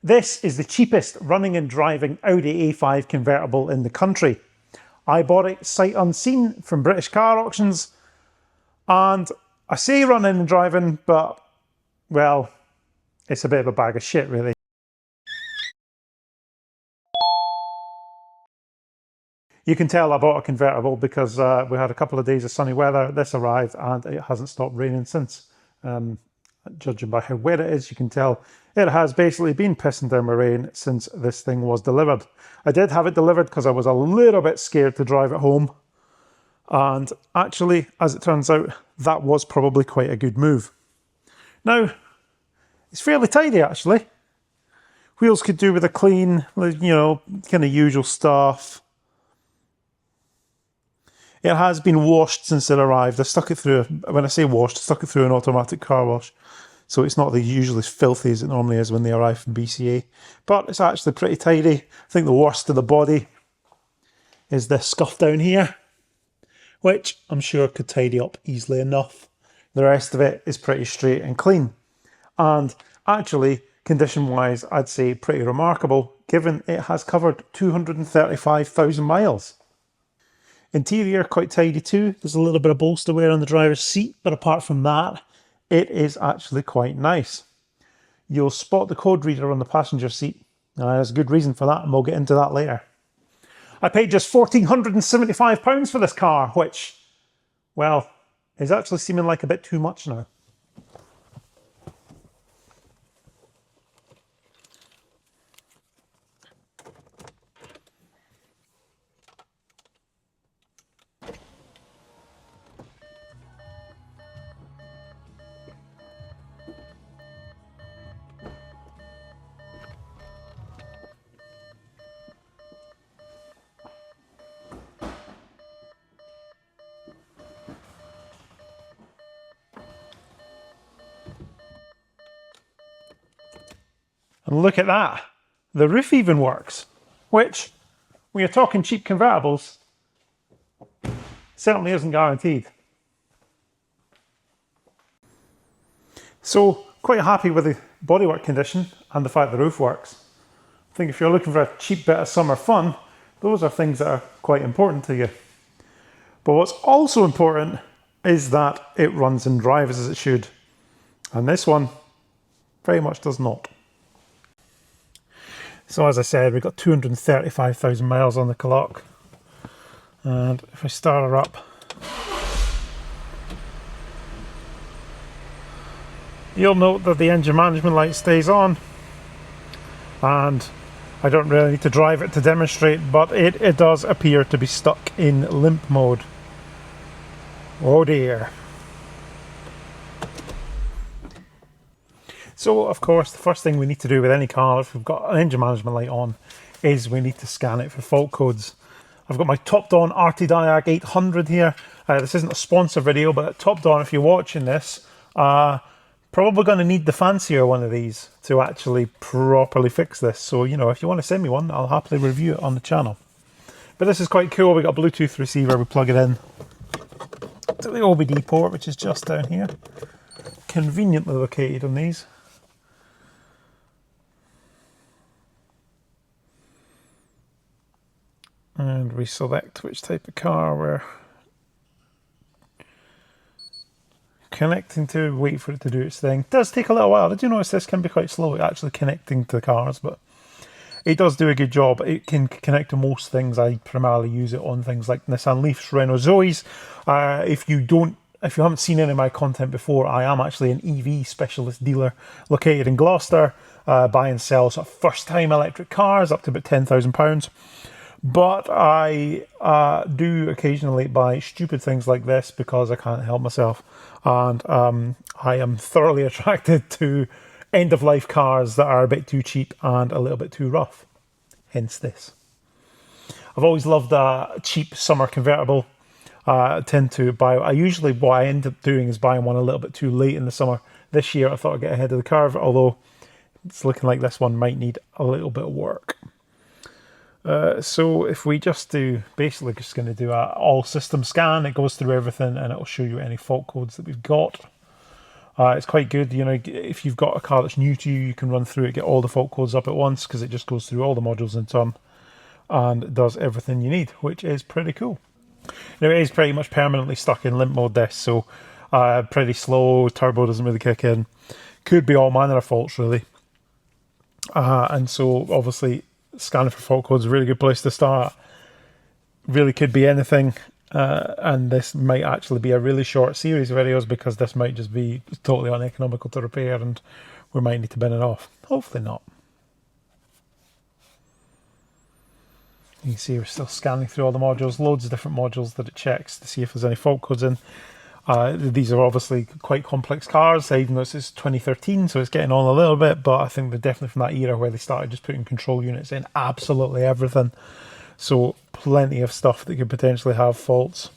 This is the cheapest running and driving Audi A5 convertible in the country. I bought it sight unseen from British car auctions, and I say running and driving, but, well, it's a bit of a bag of shit, really. You can tell I bought a convertible because we had a couple of days of sunny weather. This arrived and it hasn't stopped raining since. Judging by how wet it is, you can tell it has basically been pissing down with rain since this thing was delivered. I did have it delivered because I was a little bit scared to drive it home. And actually, as it turns out, that was probably quite a good move. Now, it's fairly tidy actually. Wheels could do with a clean, you know, kind of usual stuff. It has been washed since it arrived. I stuck it through, when I say washed, I stuck it through an automatic car wash. So it's not usually as filthy as it normally is when they arrive from BCA. But it's actually pretty tidy. I think the worst of the body is this scuff down here, which I'm sure could tidy up easily enough. The rest of it is pretty straight and clean. And actually, condition-wise, I'd say pretty remarkable, given it has covered 235,000 miles. Interior quite tidy too. There's a little bit of bolster wear on the driver's seat, but apart from that, it is actually quite nice. You'll spot the code reader on the passenger seat. There's a good reason for that, and we'll get into that later. I paid just £1,475 for this car, which, well, is actually seeming like a bit too much now. And look at that, the roof even works, which, when you're talking cheap convertibles, certainly isn't guaranteed. So, quite happy with the bodywork condition and the fact the roof works. I think if you're looking for a cheap bit of summer fun, those are things that are quite important to you. But what's also important is that it runs and drives as it should. And this one very much does not. So as I said, we've got 235,000 miles on the clock. And if I start her up, you'll note that the engine management light stays on. And I don't really need to drive it to demonstrate, but it does appear to be stuck in limp mode. Oh dear. So, of course, the first thing we need to do with any car, if we've got an engine management light on, is we need to scan it for fault codes. I've got my Topdon RT-Diag 800 here. This isn't a sponsor video, but Topdon, if you're watching this, probably going to need the fancier one of these to actually properly fix this. So, you know, if you want to send me one, I'll happily review it on the channel. But this is quite cool. We've got a Bluetooth receiver. We plug it in to the OBD port, which is just down here. Conveniently located on these. And we select which type of car we're connecting to, wait for it to do its thing. It does take a little while. I do notice this can be quite slow actually connecting to the cars, but it does do a good job. It can connect to most things. I primarily use it on things like Nissan Leafs, Renault Zoes. If you haven't seen any of my content before, I am actually an EV specialist dealer located in Gloucester. Buy and sell sort of first time electric cars up to about £10,000. But I do occasionally buy stupid things like this because I can't help myself. And I am thoroughly attracted to end-of-life cars that are a bit too cheap and a little bit too rough. Hence this. I've always loved a cheap summer convertible. I tend to buy... what I end up doing is buying one a little bit too late in the summer. This year I thought I'd get ahead of the curve, although it's looking like this one might need a little bit of work. So if we just do, basically just going to do a all system scan, it goes through everything and it'll show you any fault codes that we've got. It's quite good, you know, if you've got a car that's new to you, you can run through it, get all the fault codes up at once, because it just goes through all the modules in turn and it does everything you need, which is pretty cool. Now, it is pretty much permanently stuck in limp mode, this, so pretty slow, turbo doesn't really kick in. Could be all manner of faults, really. And so, obviously, scanning for fault codes is a really good place to start. Really could be anything, and this might actually be a really short series of videos, because this might just be totally uneconomical to repair and we might need to bin it off. Hopefully not. You can see we're still scanning through all the modules, loads of different modules that it checks to see if there's any fault codes in. These are obviously quite complex cars, even though this is 2013, so it's getting on a little bit, but I think they're definitely from that era where they started just putting control units in absolutely everything. So plenty of stuff that could potentially have faults.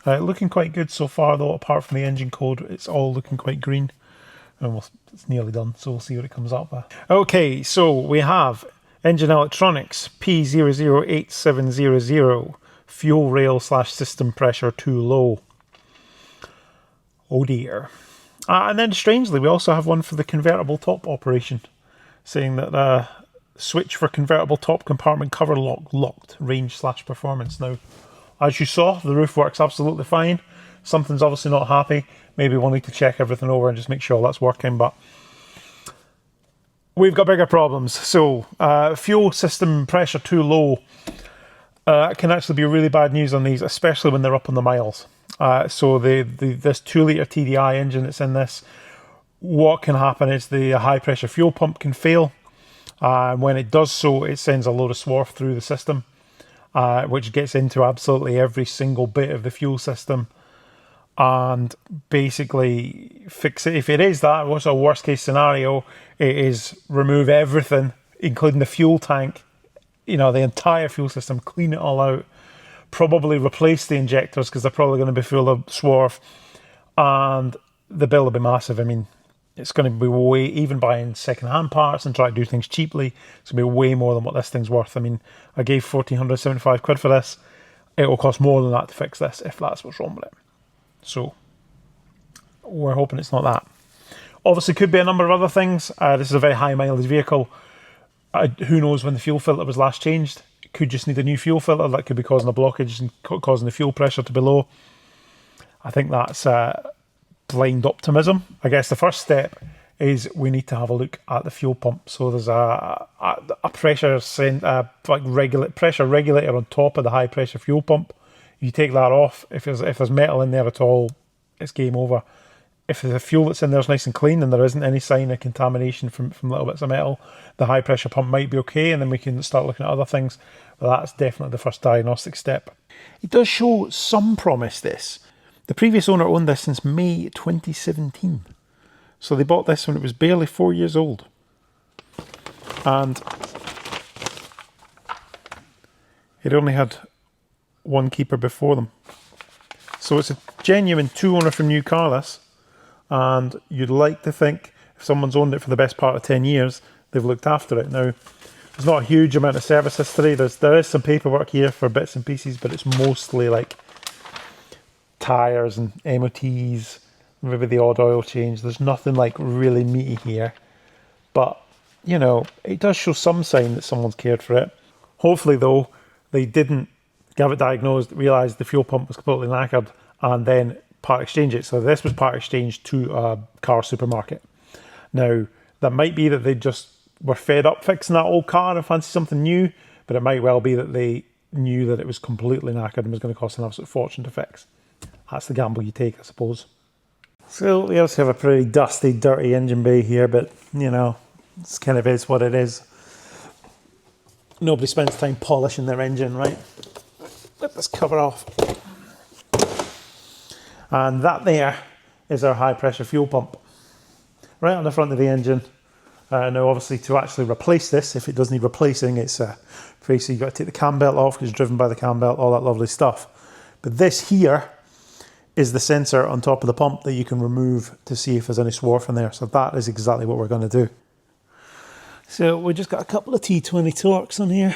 Looking quite good so far, though, apart from the engine code, it's all looking quite green. And it's nearly done, so we'll see what it comes up with. Okay, so we have engine electronics P008700, fuel rail / system pressure too low. Oh dear. And then strangely, we also have one for the convertible top operation, saying that switch for convertible top compartment cover lock locked, range / performance. Now, as you saw, the roof works absolutely fine. Something's obviously not happy. Maybe we'll need to check everything over and just make sure that's working, but we've got bigger problems. So, fuel system pressure too low can actually be really bad news on these, especially when they're up on the miles. So this 2 litre TDI engine that's in this, what can happen is the high pressure fuel pump can fail. And when it does so, it sends a load of swarf through the system, which gets into absolutely every single bit of the fuel system. And basically fix it. If it is that, what's a worst case scenario? It is remove everything, including the fuel tank, you know, the entire fuel system, clean it all out, probably replace the injectors because they're probably going to be full of swarf, and the bill will be massive. I mean, it's going to be way, even buying second-hand parts and try to do things cheaply, it's going to be way more than what this thing's worth. I mean, I gave 1,475 quid for this. It will cost more than that to fix this, if that's what's wrong with it. So, we're hoping it's not that. Obviously, could be a number of other things. This is a very high mileage vehicle. Who knows when the fuel filter was last changed? It could just need a new fuel filter. That could be causing a blockage and causing the fuel pressure to be low. I think that's blind optimism. I guess the first step is we need to have a look at the fuel pump. So there's a pressure pressure regulator on top of the high pressure fuel pump. You take that off. If there's metal in there at all, it's game over. If the fuel that's in there is nice and clean and there isn't any sign of contamination from little bits of metal, the high pressure pump might be okay, and then we can start looking at other things. But that's definitely the first diagnostic step. It does show some promise, this. The previous owner owned this since May 2017. So they bought this when it was barely 4 years old. And it only had one keeper before them. So it's a genuine two-owner from new car, this. And you'd like to think if someone's owned it for the best part of 10 years, they've looked after it. Now, there's not a huge amount of service history. There is some paperwork here for bits and pieces, but it's mostly like tyres and MOTs, maybe the odd oil change. There's nothing like really meaty here. But, you know, it does show some sign that someone's cared for it. Hopefully, though, they didn't have it diagnosed, realise the fuel pump was completely knackered, and then part exchange it. So this was part exchange to a car supermarket. Now, that might be that they just were fed up fixing that old car and fancy something new, but it might well be that they knew that it was completely knackered and was going to cost an absolute fortune to fix. That's the gamble you take, I suppose. So we also have a pretty dusty, dirty engine bay here, but, you know, it's kind of is what it is. Nobody spends time polishing their engine, right? Let this cover off. And that there is our high pressure fuel pump. Right on the front of the engine. Now obviously to actually replace this, if it does need replacing, it's basically you've got to take the cam belt off because it's driven by the cam belt, all that lovely stuff. But this here is the sensor on top of the pump that you can remove to see if there's any swarf in there. So that is exactly what we're going to do. So we just got a couple of T20 torques on here.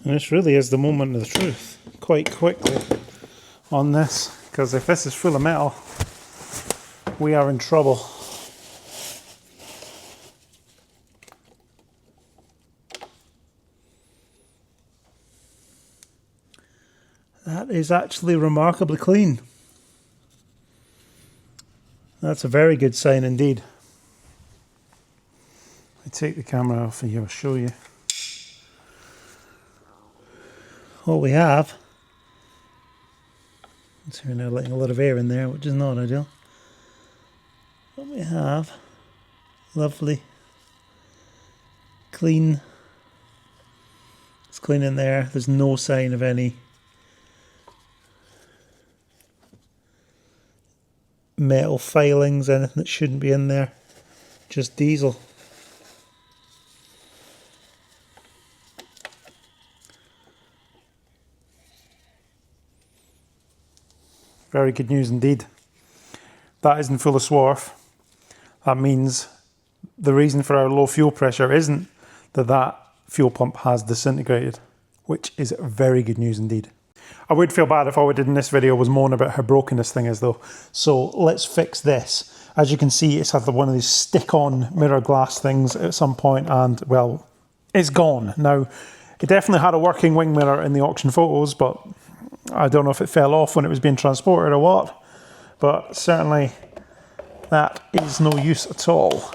And this really is the moment of the truth, quite quickly on this, because if this is full of metal, we are in trouble. That is actually remarkably clean. That's a very good sign indeed. I take the camera off here, I'll show you. What we have, it's here now letting a lot of air in there, which is not ideal. What we have, lovely, clean. It's clean in there, there's no sign of any metal filings, anything that shouldn't be in there, just diesel. Very good news indeed. That isn't full of swarf. That means the reason for our low fuel pressure isn't that fuel pump has disintegrated, which is very good news indeed. I would feel bad if all we did in this video was moan about how broken this thing is though. So let's fix this. As you can see, it's had one of these stick-on mirror glass things at some point and, well, it's gone. Now, it definitely had a working wing mirror in the auction photos, but I don't know if it fell off when it was being transported or what. But certainly that is no use at all.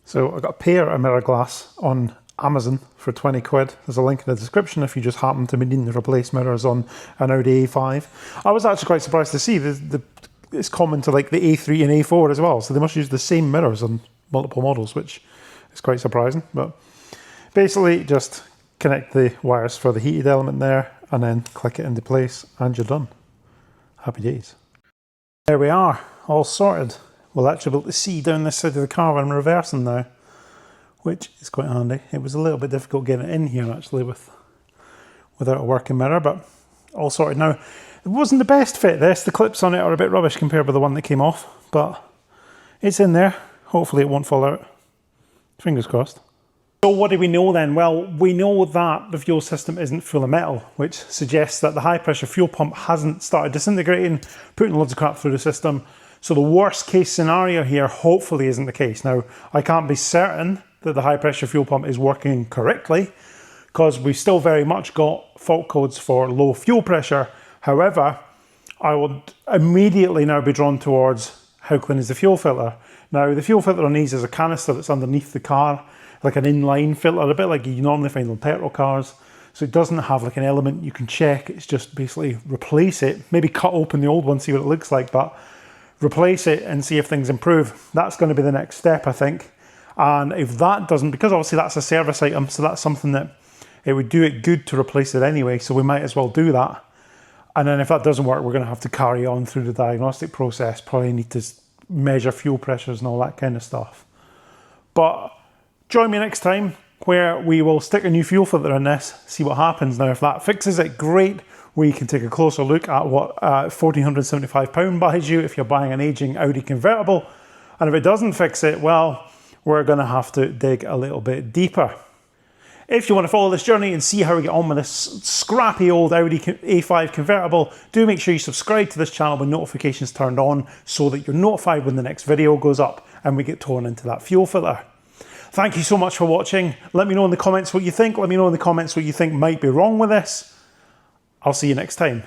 So I got a pair of mirror glass on Amazon for 20 quid. There's a link in the description if you just happen to be needing to replace mirrors on an Audi A5. I was actually quite surprised to see it's common to like the A3 and A4 as well, so they must use the same mirrors on multiple models, which is quite surprising. But basically just connect the wires for the heated element there and then click it into place and you're done. Happy days. There we are, all sorted. We'll actually be able to see down this side of the car when I'm reversing now, which is quite handy. It was a little bit difficult getting it in here actually without a working mirror, but all sorted now. It wasn't the best fit this, the clips on it are a bit rubbish compared with the one that came off, but it's in there. Hopefully it won't fall out. Fingers crossed. So what do we know then? Well, we know that the fuel system isn't full of metal, which suggests that the high pressure fuel pump hasn't started disintegrating, putting loads of crap through the system. So the worst case scenario here hopefully isn't the case. Now, I can't be certain that the high pressure fuel pump is working correctly because we've still very much got fault codes for low fuel pressure. However, I would immediately now be drawn towards how clean is the fuel filter. Now, the fuel filter on these is a canister that's underneath the car, like an inline filter, a bit like you normally find on petrol cars. So it doesn't have like an element you can check. It's just basically replace it, maybe cut open the old one, see what it looks like, but replace it and see if things improve. That's going to be the next step, I think. And if that doesn't, because obviously that's a service item, so that's something that it would do it good to replace it anyway, so we might as well do that. And then if that doesn't work, we're going to have to carry on through the diagnostic process, probably need to measure fuel pressures and all that kind of stuff. But join me next time where we will stick a new fuel filter in this, see what happens. Now, if that fixes it, great. We can take a closer look at what £1,475 buys you if you're buying an aging Audi convertible. And if it doesn't fix it, well, we're going to have to dig a little bit deeper. If you want to follow this journey and see how we get on with this scrappy old Audi A5 convertible, do make sure you subscribe to this channel with notifications turned on so that you're notified when the next video goes up and we get torn into that fuel filter. Thank you so much for watching. Let me know in the comments what you think. Let me know in the comments what you think might be wrong with this. I'll see you next time.